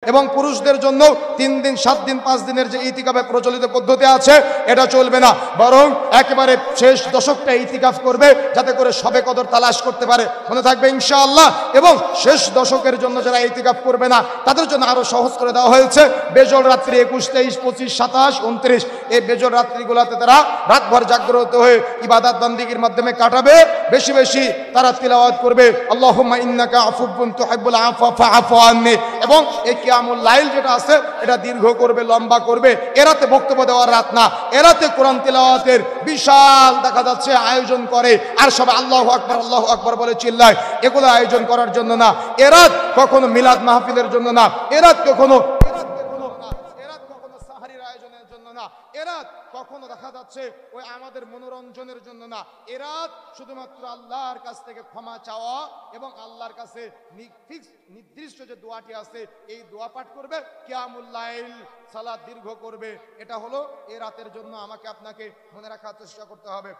এবং পুরুষদের জন্য 3 দিন 7 দিন 5 দিনের যে ইতিকাফের প্রচলিত পদ্ধতি আছে এটা চলবে না, বরং একেবারে শেষ দশকটা ইতিকাফ করবে যাতে করে সবে কদর তালাশ করতে পারে। মনে থাকবে ইনশাআল্লাহ। এবং শেষ দশকের জন্য যারা ইতিকাফ করবে না তাদের জন্য আরো সহজ করে দেওয়া হয়েছে। বেজল রাত্রি 21, 23, 25, 27, 29 এই বেজল রাত্রিগুলোতে তারা রাতভর জাগ্রত হয়ে ইবাদত বান্দিগির মাধ্যমে কাটাবে। বেশি বেশি তারা তিলাওয়াত করবে আল্লাহুম্মা ইন্নাকা আফুবুন তুহিব্বুল আফওয়া ফাআফু আন্নি। এবং এই কিয়ামুল লাইল যেটা আছে এটা দীর্ঘ করবে, লম্বা করবে। এরাতে বক্তব্য দেওয়ার রাত না, এরাতে কোরআন তিলাওয়াতের বিশাল দেখা যাচ্ছে আয়োজন করে, আর সবাই আল্লাহু আকবার বলে চিল্লায়। এগুলো আয়োজন করার জন্য না, এরাত কখনো মিলাদ মাহফিলের জন্য না, এরাত কখনো সাহারির আয়োজনের জন্য না, এরাত কখনো দেখা যাচ্ছে ওই আমাদের মনোরঞ্জনের জন্য না। এরাত শুধুমাত্র আল্লাহর কাছ থেকে ক্ষমা চাওয়া এবং আল্লাহর কাছে নির্দিষ্ট যে দোয়াটি আছে এই দোয়া পাঠ করবে, কিয়ামুল লাইল সালাত দীর্ঘ করবে। এটা হলো এই রাতের জন্য আমাকে আপনাকে মনে রাখার চেষ্টা করতে হবে।